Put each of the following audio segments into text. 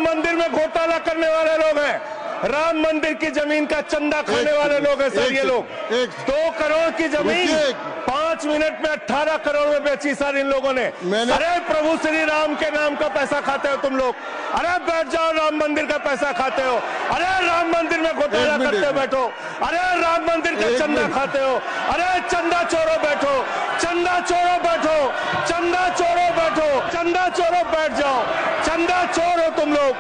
राम मंदिर में घोटाला करने वाले लोग हैं, राम मंदिर की जमीन का चंदा खाने वाले लोग हैं सर। ये लोग 2 करोड़ की जमीन 5 मिनट में 18 करोड़ में बेची सर इन लोगों ने। अरे प्रभु श्री राम के नाम का पैसा खाते हो तुम लोग। अरे बैठ जाओ, राम मंदिर का पैसा खाते हो। अरे राम मंदिर में घोटाला करते हो, बैठो। अरे राम मंदिर का चंदा खाते हो। अरे चंदा चोरो बैठो, चंदा चोरो बैठो, चंदा चोरो बैठो, चंदा चोरो बैठ जाओ। चंदा चोर हो तुम लोग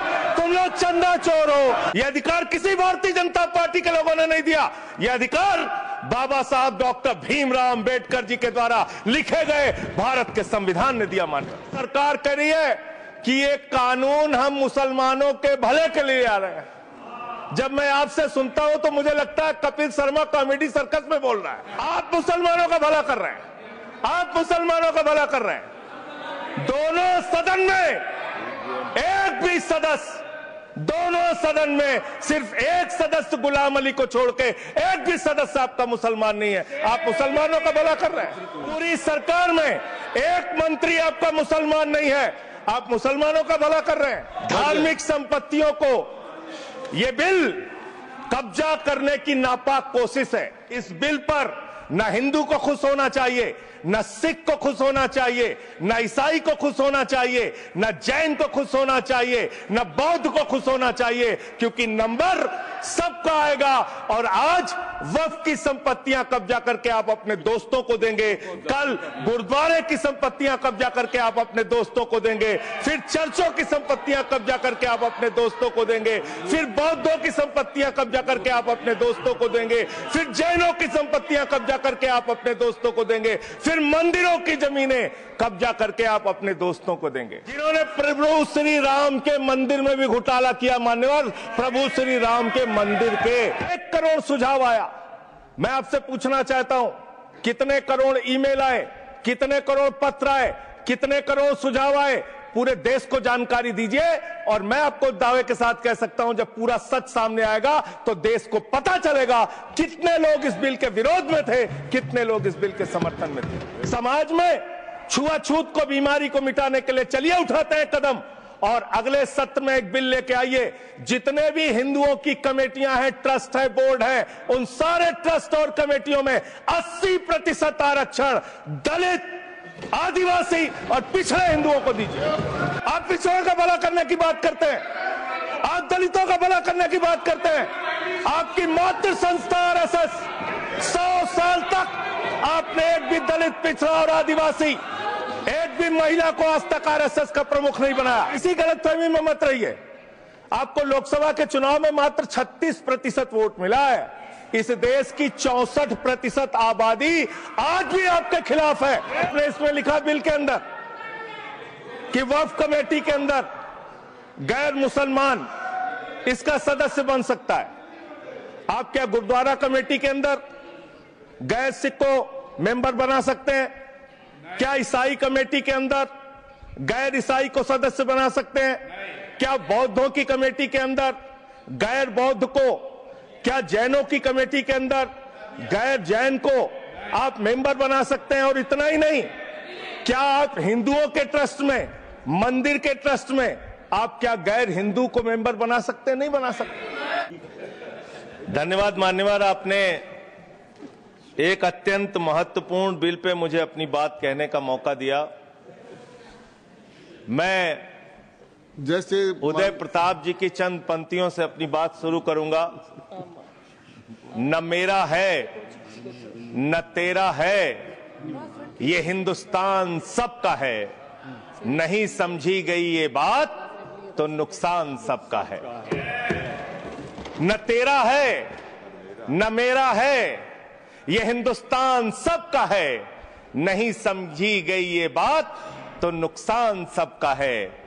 चंदा चोर हो। यह अधिकार किसी भारतीय जनता पार्टी के लोगों ने नहीं दिया। यह अधिकार बाबा साहब डॉक्टर भीमराव अंबेडकर जी के द्वारा लिखे गए भारत के संविधान ने दिया। मान सरकार कह रही है कि ये कानून हम मुसलमानों के भले के लिए आ रहे हैं। जब मैं आपसे सुनता हूं तो मुझे लगता है कपिल शर्मा कॉमेडी सर्कस में बोल रहा है। आप मुसलमानों का भला कर रहे हैं, आप मुसलमानों का भला कर रहे हैं। दोनों सदन में एक भी सदस्य, दोनों सदन में सिर्फ एक सदस्य गुलाम अली को छोड़ के एक भी सदस्य आपका मुसलमान नहीं है। आप मुसलमानों का भला कर रहे हैं। पूरी सरकार में एक मंत्री आपका मुसलमान नहीं है, आप मुसलमानों का भला कर रहे हैं। धार्मिक संपत्तियों को यह बिल कब्जा करने की नापाक कोशिश है। इस बिल पर न हिंदू को खुश होना चाहिए, न सिख को खुश होना चाहिए, न ईसाई को खुश होना चाहिए, न जैन को खुश होना चाहिए, न बौद्ध को खुश होना चाहिए, क्योंकि नंबर सबका आएगा। और आज वक्फ की संपत्तियां कब्जा करके आप अपने दोस्तों को देंगे, कल गुरुद्वारे की संपत्तियां कब्जा करके आप अपने दोस्तों को देंगे, फिर चर्चों की संपत्तियां कब्जा करके आप अपने दोस्तों को देंगे, फिर बौद्धों की संपत्तियां कब्जा करके आप अपने दोस्तों को देंगे, फिर जैनों की संपत्तियां कब्जा करके आप अपने दोस्तों को देंगे, फिर मंदिरों की जमीनें कब्जा करके आप अपने दोस्तों को देंगे। जिन्होंने प्रभु श्री राम के मंदिर में भी घोटाला किया, मान्यवर, प्रभु श्री राम के मंदिर के 1 करोड़ सुझाव आया। मैं आपसे पूछना चाहता हूं, कितने करोड़ ईमेल आए, कितने करोड़ पत्र आए, कितने करोड़ सुझाव आए? पूरे देश को जानकारी दीजिए। और मैं आपको दावे के साथ कह सकता हूं, जब पूरा सच सामने आएगा तो देश को पता चलेगा कितने लोग इस बिल के विरोध में थे, कितने लोग इस बिल के समर्थन में थे। समाज में छुआछूत को, बीमारी को मिटाने के लिए चलिए उठाते हैं कदम। और अगले सत्र में एक बिल लेके आइए, जितने भी हिंदुओं की कमेटियां हैं, ट्रस्ट है, बोर्ड है, उन सारे ट्रस्ट और कमेटियों में 80% आरक्षण दलित, आदिवासी और पिछड़े हिंदुओं को दीजिए। आप पिछड़ों का भला करने की बात करते हैं, आप दलितों का भला करने की बात करते हैं। आपकी मातृ संस्था आरएसएस 100 साल तक आपने एक भी दलित, पिछड़ा और आदिवासी, एक भी महिला को आज तक आरएसएस का प्रमुख नहीं बनाया। इसी गलतफहमी में मत रहिए। आपको लोकसभा के चुनाव में मात्र 36% वोट मिला है। इस देश की 64% आबादी आज भी आपके खिलाफ है। आपने इसमें लिखा बिल के अंदर कि वक्फ कमेटी के अंदर गैर मुसलमान इसका सदस्य बन सकता है। आप क्या गुरुद्वारा कमेटी के अंदर गैर सिख को मेंबर बना सकते हैं? क्या ईसाई कमेटी के अंदर गैर ईसाई को सदस्य बना सकते हैं? क्या बौद्धों की कमेटी के अंदर गैर बौद्ध को, क्या जैनों की कमेटी के अंदर गैर जैन को आप मेंबर बना सकते हैं? और इतना ही नहीं, क्या आप हिंदुओं के ट्रस्ट में, मंदिर के ट्रस्ट में आप क्या गैर हिंदू को मेंबर बना सकते हैं? नहीं बना सकते। धन्यवाद मान्यवर, आपने एक अत्यंत महत्वपूर्ण बिल पे मुझे अपनी बात कहने का मौका दिया। मैं जैसे उदय प्रताप जी की चंद पंक्तियों से अपनी बात शुरू करूंगा। न मेरा है न तेरा है, ये हिंदुस्तान सबका है, नहीं समझी गई ये बात तो नुकसान सबका है। न तेरा है न मेरा है, ये हिंदुस्तान सबका है, नहीं समझी गई ये बात तो नुकसान सबका है।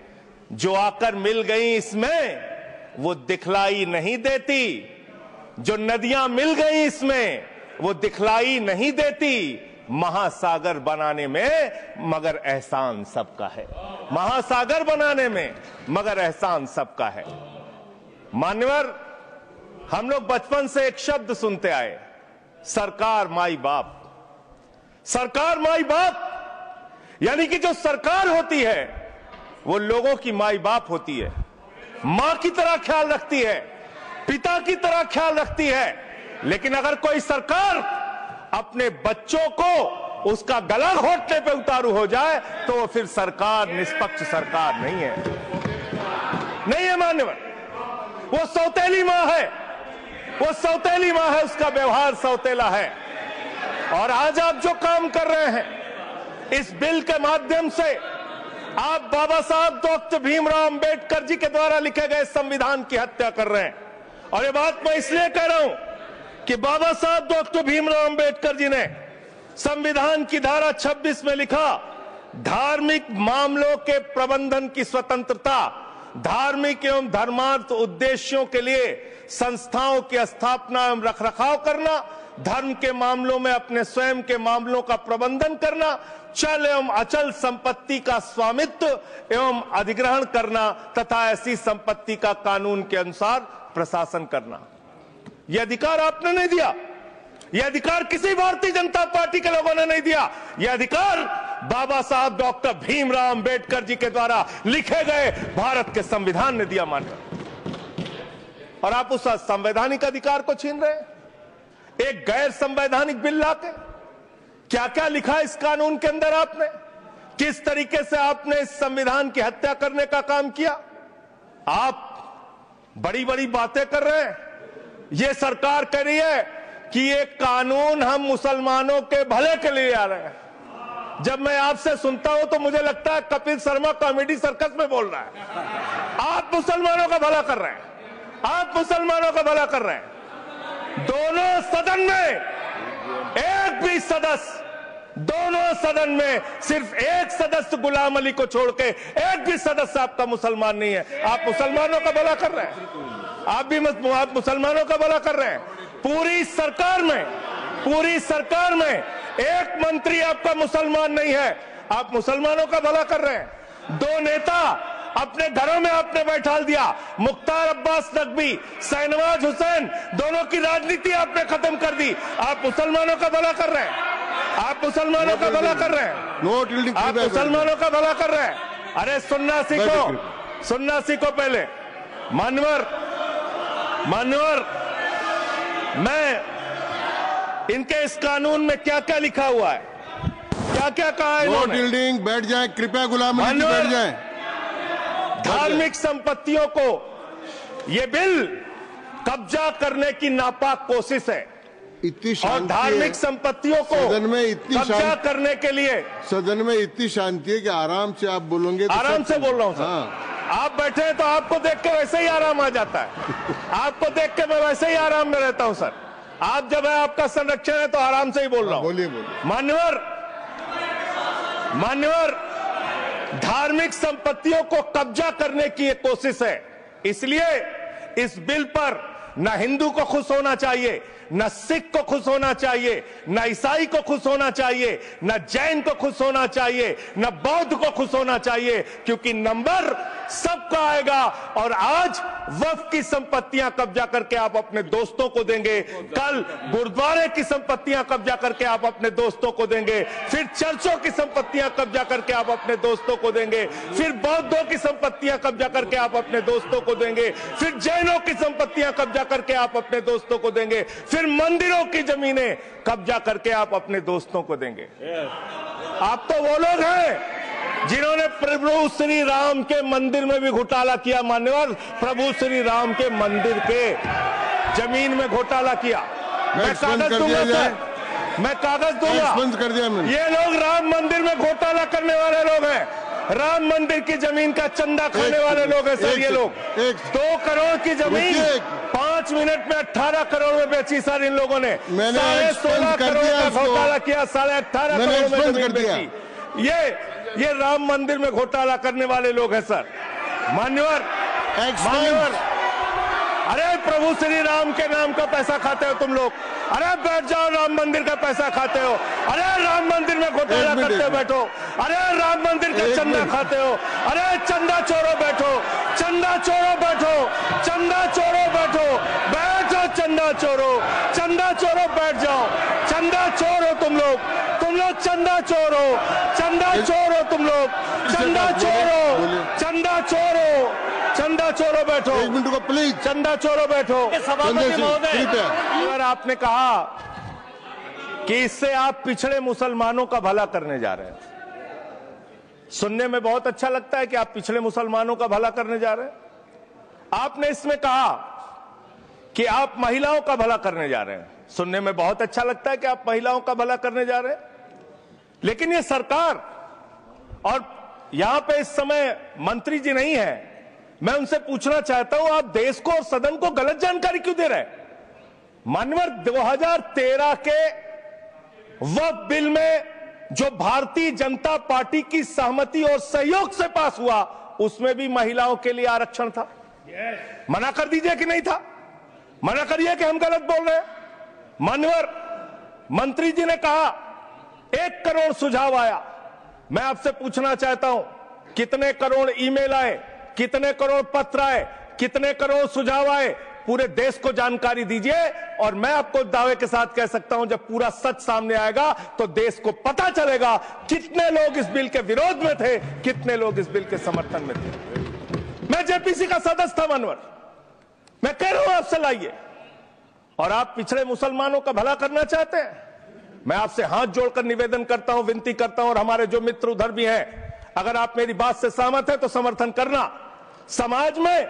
जो आकर मिल गई इसमें वो दिखलाई नहीं देती, जो नदियां मिल गई इसमें वो दिखलाई नहीं देती, महासागर बनाने में मगर एहसान सबका है। महासागर बनाने में मगर एहसान सबका है। मान्यवर, हम लोग बचपन से एक शब्द सुनते आए, सरकार माई बाप। सरकार माई बाप यानी कि जो सरकार होती है वो लोगों की माई बाप होती है। मां की तरह ख्याल रखती है, पिता की तरह ख्याल रखती है। लेकिन अगर कोई सरकार अपने बच्चों को उसका गला घोटने पे उतारू हो जाए तो वो फिर सरकार निष्पक्ष सरकार नहीं है, नहीं है मान्यवर। वो सौतेली मां है, वो सौतेली मां है, उसका व्यवहार सौतेला है। और आज आप जो काम कर रहे हैं इस बिल के माध्यम से, आप बाबा साहब डॉक्टर भीमराव अंबेडकर जी के द्वारा लिखे गए संविधान की हत्या कर रहे हैं। और ये बात मैं इसलिए कह रहा हूं कि बाबा साहब डॉक्टर भीमराव अंबेडकर जी ने संविधान की धारा 26 में लिखा, धार्मिक मामलों के प्रबंधन की स्वतंत्रता, धार्मिक एवं धर्मार्थ उद्देश्यों के लिए संस्थाओं की स्थापना एवं रखरखाव करना, धर्म के मामलों में अपने स्वयं के मामलों का प्रबंधन करना, चल एवं अचल संपत्ति का स्वामित्व एवं अधिग्रहण करना तथा ऐसी संपत्ति का कानून के अनुसार प्रशासन करना। यह अधिकार आपने नहीं दिया, यह अधिकार किसी भारतीय जनता पार्टी के लोगों ने नहीं दिया। यह अधिकार बाबा साहब डॉक्टर भीमराव अंबेडकर जी के द्वारा लिखे गए भारत के संविधान ने दिया मानकर, और आप उस संवैधानिक अधिकार को छीन रहे हैं एक गैर संवैधानिक बिल लाके। क्या क्या लिखा इस कानून के अंदर आपने, किस तरीके से आपने इस संविधान की हत्या करने का काम किया। आप बड़ी बड़ी बातें कर रहे हैं। यह सरकार कह रही है कि ये कानून हम मुसलमानों के भले के लिए आ रहे हैं। जब मैं आपसे सुनता हूं तो मुझे लगता है कपिल शर्मा कॉमेडी सर्कस में बोल रहा है। आप मुसलमानों का भला कर रहे हैं, आप मुसलमानों का भला कर रहे हैं। दोनों सदन में एक भी सदस्य, दोनों सदन में सिर्फ एक सदस्य गुलाम अली को छोड़ के एक भी सदस्य आपका मुसलमान नहीं है। आप मुसलमानों का भला कर रहे हैं, आप मुसलमानों का भला कर रहे हैं। पूरी सरकार में एक मंत्री आपका मुसलमान नहीं है, आप मुसलमानों का भला कर रहे हैं। दो नेता अपने घरों में आपने बैठा दिया, मुख्तार अब्बास नकवी, शाहनवाज हुसैन, दोनों की राजनीति आपने खत्म कर दी। आप मुसलमानों का भला कर रहे हैं, आप मुसलमानों का भला कर रहे हैं, आप मुसलमानों का भला कर रहे हैं। अरे सुनना सीखो पहले। मान्यवर, मैं इनके इस कानून में क्या क्या लिखा हुआ है, क्या क्या कहा है इन्होंने। बैठ जाए कृपया, गुलाम अली जी बैठ जाए। धार्मिक संपत्तियों को यह बिल कब्जा करने की नापाक कोशिश है। इतनी और धार्मिक संपत्तियों को सदन में इतनी कब्जा करने के लिए सदन में इतनी शांति है कि आराम से आप बोलोगे तो आराम से बोल रहा हूं सर। हाँ। आप बैठे हैं तो आपको देख के वैसे ही आराम आ जाता है। आपको देख के मैं वैसे ही आराम में रहता हूं सर। आप जब है आपका संरक्षण है तो आराम से ही बोल रहा हूं। बोलिए। मान्यवर, धार्मिक संपत्तियों को कब्जा करने की एक कोशिश है। इसलिए इस बिल पर न हिंदू को खुश होना चाहिए, न सिख को खुश होना चाहिए, न ईसाई को खुश होना चाहिए, न जैन को खुश होना चाहिए, न बौद्ध को खुश होना चाहिए, क्योंकि नंबर सबका आएगा। और आज वक्फ की संपत्तियां कब्जा करके आप अपने दोस्तों को देंगे, कल गुरुद्वारे की संपत्तियां कब्जा करके आप अपने दोस्तों को देंगे, फिर चर्चों की संपत्तियां कब्जा करके आप अपने दोस्तों को देंगे, फिर बौद्धों की संपत्तियां कब्जा करके आप अपने दोस्तों को देंगे, फिर जैनों की संपत्तियां कब्जा करके आप अपने दोस्तों को देंगे, फिर मंदिरों की जमीनें कब्जा करके आप अपने दोस्तों को देंगे। आप तो वो लोग हैं जिन्होंने प्रभु श्री राम के मंदिर में भी घोटाला किया। मान्यवर, प्रभु श्री राम के मंदिर के जमीन में घोटाला किया। मैं कागज दूंगा सर, मैं कागज दूंगा। ये लोग राम मंदिर में घोटाला करने वाले लोग हैं, राम मंदिर की जमीन का चंदा खाने वाले लोग हैं सर। ये लोग 2 करोड़ की जमीन 5 मिनट में 18 करोड़ में बेची सर इन लोगों ने। 16.5 करोड़ का घोटाला किया, 18.5 करोड़ में जमीन बेची। ये राम मंदिर में घोटाला करने वाले लोग हैं सर। मान्यवर, अरे प्रभु श्री राम के नाम का पैसा खाते हो तुम लोग। अरे बैठ जाओ, राम मंदिर का पैसा खाते हो। अरे राम मंदिर में घोटाला करते हो, बैठो। अरे राम मंदिर का चंदा खाते हो। अरे चंदा चोरो बैठो, चंदा चोरो बैठो, चंदा चोरो बैठो, बैठो चंदा चोरो, चंदा चोरो बैठ जाओ। चंदा चोरो तुम लोग चंदा चोरो, चंदा चोरो तुम लोग, चंदा चोरो, चंदा चोरो, चंदा चोरो बैठो, 1 मिनट को प्लीज। चंदा चोरो बैठो। सभापति महोदय, अगर आपने कहा कि इससे आप पिछड़े मुसलमानों का भला करने जा रहे हैं, सुनने में बहुत अच्छा लगता है कि आप पिछड़े मुसलमानों का भला करने जा रहे हैं। आपने इसमें कहा कि आप महिलाओं का भला करने जा रहे हैं, सुनने में बहुत अच्छा लगता है कि आप महिलाओं का भला करने जा रहे हैं। लेकिन ये सरकार, और यहां पे इस समय मंत्री जी नहीं है, मैं उनसे पूछना चाहता हूं, आप देश को और सदन को गलत जानकारी क्यों दे रहे हैं? माननीय 2013 के वक्फ बिल में जो भारतीय जनता पार्टी की सहमति और सहयोग से पास हुआ, उसमें भी महिलाओं के लिए आरक्षण था। मना कर दीजिए कि नहीं था, मना करिए कि हम गलत बोल रहे हैं। माननीय मंत्री जी ने कहा 1 करोड़ सुझाव आया। मैं आपसे पूछना चाहता हूं, कितने करोड़ ईमेल आए, कितने करोड़ पत्र आए, कितने करोड़ सुझाव आए, पूरे देश को जानकारी दीजिए। और मैं आपको दावे के साथ कह सकता हूं, जब पूरा सच सामने आएगा तो देश को पता चलेगा कितने लोग इस बिल के विरोध में थे, कितने लोग इस बिल के समर्थन में थे। मैं जेपीसी का सदस्य था मनवर, मैं कह रहा हूं आपसे लाइए। और आप पिछड़े मुसलमानों का भला करना चाहते हैं, मैं आपसे हाथ जोड़कर निवेदन करता हूं, विनती करता हूं, और हमारे जो मित्र उधर भी हैं, अगर आप मेरी बात से सहमत हैं तो समर्थन करना। समाज में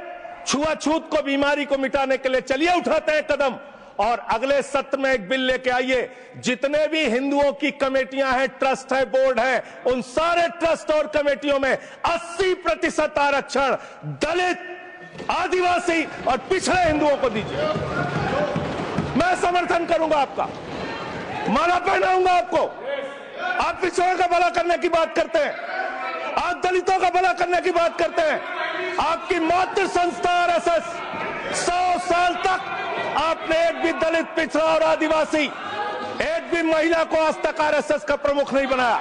छुआछूत को, बीमारी को मिटाने के लिए चलिए उठाते हैं कदम, और अगले सत्र में एक बिल लेके आइए। जितने भी हिंदुओं की कमेटियां हैं, ट्रस्ट है, बोर्ड है, उन सारे ट्रस्ट और कमेटियों में 80% आरक्षण दलित, आदिवासी और पिछड़े हिंदुओं को दीजिए। मैं समर्थन करूंगा आपका, माला पहनाऊंगा आपको। आप पिछड़ों का भला करने की बात करते हैं, आप दलितों का भला करने की बात करते हैं। आपकी मातृ संस्था आरएसएस 100 साल तक आपने एक भी दलित, पिछड़ा और आदिवासी, एक भी महिला को आज तक आरएसएस का प्रमुख नहीं बनाया।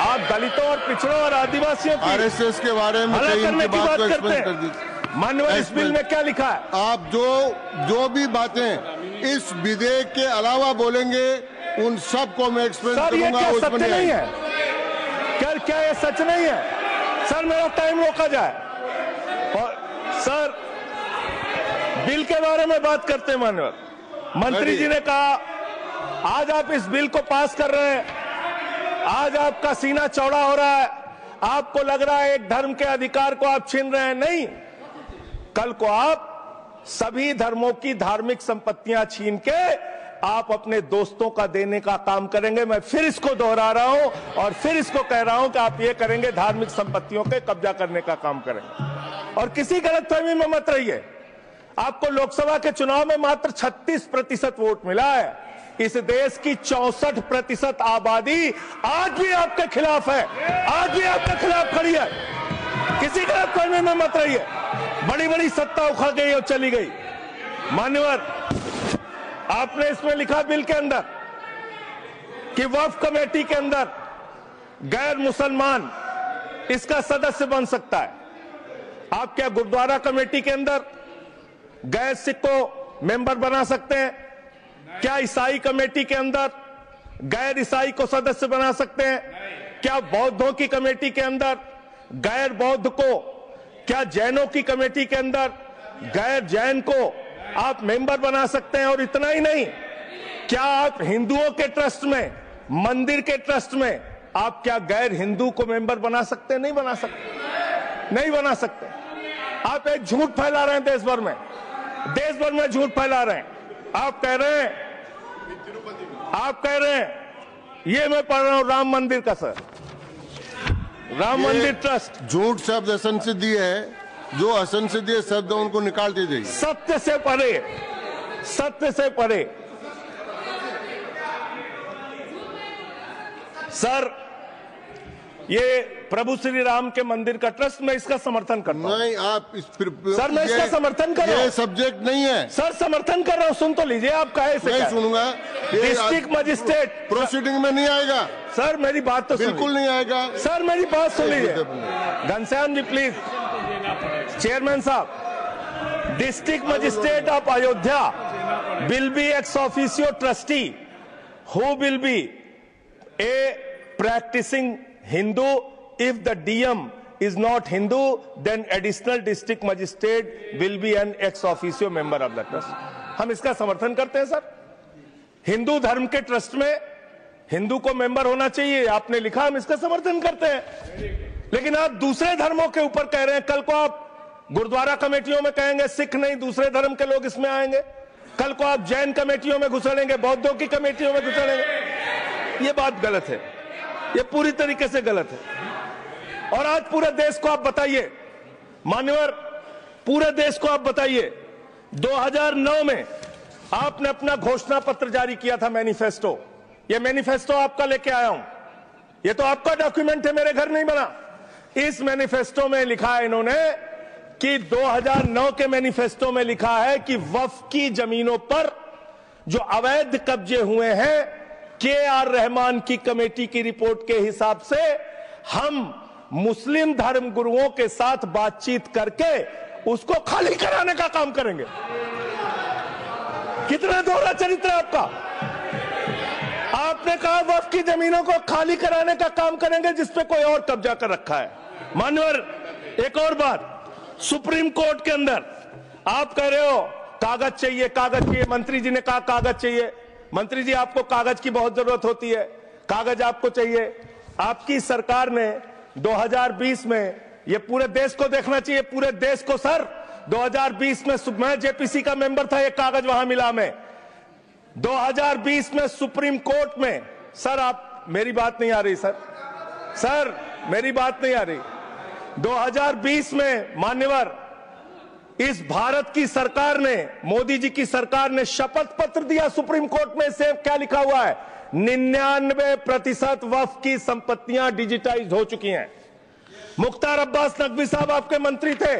आप दलितों और पिछड़ों और आदिवासियों की आरएसएस के बारे में भला करने की बात करते हैं। माननीय इस बिल में क्या लिखा है? आप जो भी बातें इस विधेयक के अलावा बोलेंगे, उन सब को मैं एक्सप्लेन करूंगा। क्या सत्य नहीं है? क्या ये सच नहीं है? सर मेरा टाइम रोका जाए। और सर बिल के बारे में बात करते हैं। माननीय मंत्री जी ने कहा आज आप इस बिल को पास कर रहे हैं, आज आपका सीना चौड़ा हो रहा है, आपको लग रहा है एक धर्म के अधिकार को आप छीन रहे हैं। नहीं, कल को आप सभी धर्मों की धार्मिक संपत्तियां छीन के आप अपने दोस्तों का देने का काम करेंगे। मैं फिर इसको दोहरा रहा हूं और फिर इसको कह रहा हूं कि आप ये करेंगे, धार्मिक संपत्तियों के कब्जा करने का काम करेंगे। और किसी गलतफहमी में मत रहिए। आपको लोकसभा के चुनाव में मात्र 36% वोट मिला है। इस देश की 64% आबादी आज भी आपके खिलाफ है, आज भी आपके खिलाफ खड़ी है। किसी गलतफहमी में मत रहिए। बड़ी बड़ी सत्ता उखड़ गई और चली गई। मान्यवर, आपने इसमें लिखा बिल के अंदर कि वक्फ कमेटी के अंदर गैर मुसलमान इसका सदस्य बन सकता है। आप क्या गुरुद्वारा कमेटी के अंदर गैर सिख को मेंबर बना सकते हैं? क्या ईसाई कमेटी के अंदर गैर ईसाई को सदस्य बना सकते हैं? क्या बौद्धों की कमेटी के अंदर गैर बौद्ध को, क्या जैनों की कमेटी के अंदर गैर जैन को आप मेंबर बना सकते हैं? और इतना ही नहीं, क्या आप हिंदुओं के ट्रस्ट में, मंदिर के ट्रस्ट में आप क्या गैर हिंदू को मेंबर बना सकते हैं? नहीं बना सकते, नहीं बना सकते। आप एक झूठ फैला रहे हैं देश भर में, देश भर में झूठ फैला रहे हैं। आप कह रहे हैं ये मैं पढ़ रहा हूं राम मंदिर का, सर, राम मंदिर ट्रस्ट। झूठ शब्द असंसिद्धि है, जो असंसिद्धि शब्द उनको निकाल दीजिए। सत्य से परे, सत्य से परे। सर ये प्रभु श्री राम के मंदिर का ट्रस्ट, मैं इसका समर्थन करता हूं। नहीं, आप इस सर मैं इसका समर्थन कर रहा हूं। ये सब्जेक्ट नहीं है सर, समर्थन कर रहा हूं। सुन तो लीजिए, आप कहे से नहीं सुनूंगा। डिस्ट्रिक्ट मजिस्ट्रेट प्रोसीडिंग में नहीं आएगा। सर मेरी बात तो बिल्कुल नहीं आएगा। सर मेरी बात सुन लीजिए। घनश्याम जी प्लीज, चेयरमैन साहब, district magistrate of Ayodhya will be ex officio trustee who will be A practicing Hindu if the DM is not Hindu, then additional district magistrate will be an ex officio member of the trust. हम इसका समर्थन करते हैं sir. Hindu धर्म के trust में हिंदू को member होना चाहिए, आपने लिखा, हम इसका समर्थन करते हैं। लेकिन आप दूसरे धर्मों के ऊपर कह रहे हैं। कल को आप गुरुद्वारा कमेटियों में कहेंगे सिख नहीं दूसरे धर्म के लोग इसमें आएंगे, कल को आप जैन कमेटियों में घुसड़ेंगे, बौद्धों की कमेटियों में घुसड़ेंगे। ये बात गलत है, ये पूरी तरीके से गलत है। और आज पूरे देश को आप बताइए, मान्यवर, पूरे देश को आप बताइए, 2009 में आपने अपना घोषणा पत्र जारी किया था, मैनिफेस्टो। ये मैनिफेस्टो आपका लेके आया हूं, ये तो आपका डॉक्यूमेंट है, मेरे घर नहीं बना। इस मैनिफेस्टो में लिखा है इन्होंने कि 2009 के मैनिफेस्टो में लिखा है कि वक्फ की जमीनों पर जो अवैध कब्जे हुए हैं, के.आर. रहमान की कमेटी की रिपोर्ट के हिसाब से हम मुस्लिम धर्म गुरुओं के साथ बातचीत करके उसको खाली कराने का काम करेंगे। कितना दोहरा चरित्र है आपका। आपने कहा वक्फ की जमीनों को खाली कराने का काम करेंगे जिसपे कोई और कब्जा कर रखा है। मान्यवर, एक और बात, सुप्रीम कोर्ट के अंदर आप कह रहे हो कागज चाहिए, कागज चाहिए। मंत्री जी ने कहा कागज चाहिए। मंत्री जी, आपको कागज की बहुत जरूरत होती है, कागज आपको चाहिए। आपकी सरकार ने 2020 में, ये पूरे देश को देखना चाहिए, पूरे देश को सर, 2020 में मैं जेपीसी का मेंबर था, ये कागज वहां मिला हमें। 2020 में सुप्रीम कोर्ट में, सर आप, मेरी बात नहीं आ रही सर मेरी बात नहीं आ रही। 2020 में मान्यवर, इस भारत की सरकार ने, मोदी जी की सरकार ने शपथ पत्र दिया सुप्रीम कोर्ट में। से क्या लिखा हुआ है? 99% वक्फ की संपत्तियां डिजिटाइज हो चुकी हैं। मुख्तार अब्बास नकवी साहब आपके मंत्री थे,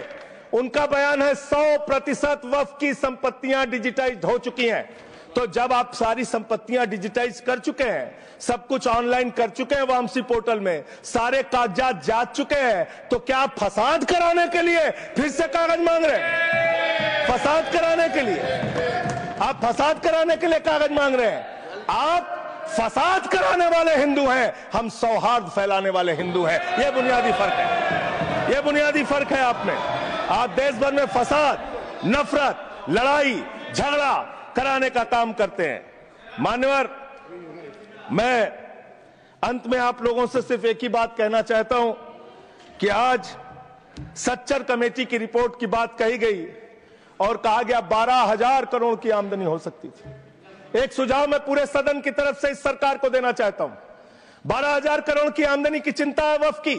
उनका बयान है 100% वक्फ की संपत्तियां डिजिटाइज हो चुकी हैं। तो जब आप सारी संपत्तियां डिजिटाइज कर चुके हैं, सब कुछ ऑनलाइन कर चुके हैं वामसी पोर्टल में, सारे कागजात जांच चुके हैं, तो क्या आप फसाद कराने के लिए फिर से कागज मांग रहे हैं? फसाद कराने के लिए आप फसाद कराने के लिए कागज मांग रहे हैं। आप फसाद कराने वाले हिंदू हैं, हम सौहार्द फैलाने वाले हिंदू हैं। यह बुनियादी फर्क है, यह बुनियादी फर्क है आप में। आप देश भर में फसाद, नफरत, लड़ाई, झगड़ा कराने का काम करते हैं। मान्यवर, मैं अंत में आप लोगों से सिर्फ एक ही बात कहना चाहता हूं कि आज सच्चर कमेटी की रिपोर्ट की बात कही गई और कहा गया 12,000 करोड़ की आमदनी हो सकती थी। एक सुझाव मैं पूरे सदन की तरफ से इस सरकार को देना चाहता हूं। 12,000 करोड़ की आमदनी की चिंता है वक्फ की,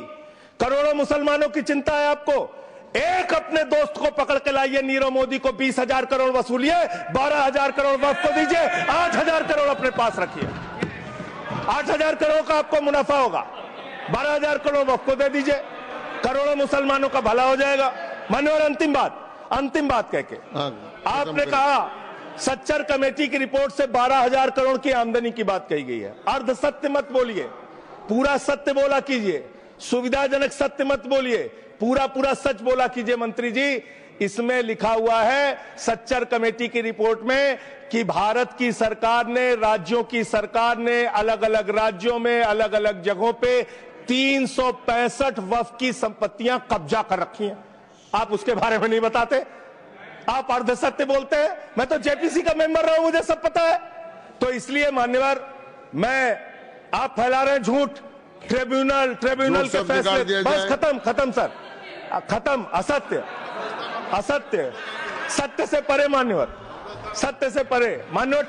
करोड़ों मुसलमानों की चिंता है आपको। एक अपने दोस्त को पकड़ के लाइए, नीरव मोदी को 20,000 करोड़ वसूलिए, 12,000 करोड़ वक्फ को दीजिए, 8,000 करोड़ अपने पास रखिए। 8,000 करोड़ का आपको मुनाफा होगा, 12,000 करोड़ वक्फ को दे दीजिए, करोड़ों मुसलमानों का भला हो जाएगा। मान्यवर, अंतिम बात कह के आपने कहा सच्चर कमेटी की रिपोर्ट से 12,000 करोड़ की आमदनी की बात कही गई है। अर्ध सत्य मत बोलिए, पूरा सत्य बोला कीजिए। सुविधाजनक सत्य मत बोलिए, पूरा सच बोला कीजिए। मंत्री जी, इसमें लिखा हुआ है सच्चर कमेटी की रिपोर्ट में कि भारत की सरकार ने, राज्यों की सरकार ने अलग अलग राज्यों में, अलग अलग जगहों पे 365 वक्फ की संपत्तियां कब्जा कर रखी हैं। आप उसके बारे में नहीं बताते, आप अर्धसत्य बोलते हैं। मैं तो जेपीसी का मेंबर रहा हूं, मुझे सब पता है। तो इसलिए मान्यवर, आप फैला रहे हैं झूठ, ट्रिब्यूनल के फैसले, बस खत्म सर, खत्म। असत्य, सत्य से परे मान्यवर, सत्य से परे मान्यवर।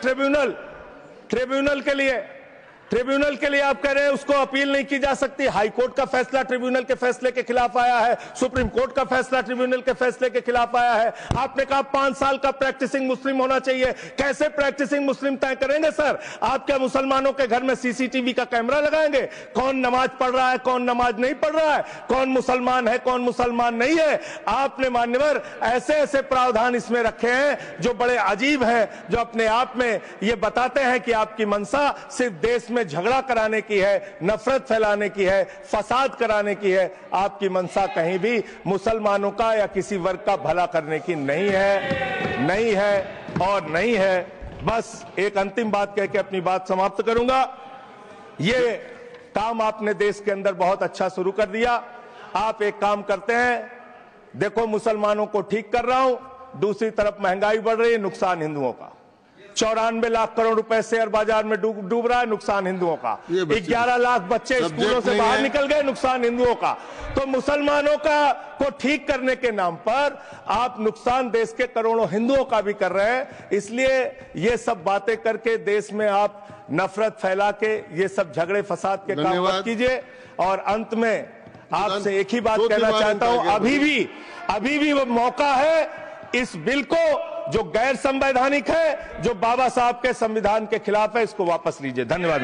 ट्रिब्यूनल के लिए आप कह रहे हैं उसको अपील नहीं की जा सकती। हाई कोर्ट का फैसला ट्रिब्यूनल के फैसले के खिलाफ आया है, सुप्रीम कोर्ट का फैसला ट्रिब्यूनल के फैसले के खिलाफ आया है। आपने कहा 5 साल का प्रैक्टिसिंग मुस्लिम होना चाहिए। कैसे प्रैक्टिसिंग मुस्लिम तय करेंगे सर? आप क्या मुसलमानों के घर में सीसीटीवी का कैमरा लगाएंगे? कौन नमाज पढ़ रहा है, कौन नमाज नहीं पढ़ रहा है, कौन मुसलमान है, कौन मुसलमान नहीं है? आपने मान्यवर ऐसे प्रावधान इसमें रखे हैं जो बड़े अजीब हैं, जो अपने आप में ये बताते हैं कि आपकी मंशा सिर्फ देश में झगड़ा कराने की है, नफरत फैलाने की है, फसाद कराने की है। आपकी मंशा कहीं भी मुसलमानों का या किसी वर्ग का भला करने की नहीं है। बस एक अंतिम बात कह के अपनी बात समाप्त करूंगा। ये काम आपने देश के अंदर बहुत अच्छा शुरू कर दिया। आप एक काम करते हैं, देखो मुसलमानों को ठीक कर रहा हूं, दूसरी तरफ महंगाई बढ़ रही है, नुकसान हिंदुओं का। 94 लाख करोड़ रुपए शेयर बाजार में डूब रहा है, नुकसान हिंदुओं का। 11 लाख बच्चे स्कूलों से बाहर निकल गए, नुकसान हिंदुओं का। तो मुसलमानों को ठीक करने के नाम पर आप नुकसान देश के करोड़ों हिंदुओं का भी कर रहे हैं। इसलिए ये सब बातें करके देश में आप नफरत फैला के ये सब झगड़े फसाद के काम मत कीजिए। और अंत में आपसे एक ही बात कहना चाहता हूं, अभी भी वो मौका है इस बिल को जो गैर संवैधानिक है, जो बाबा साहब के संविधान के खिलाफ है, इसको वापस लीजिए। धन्यवाद।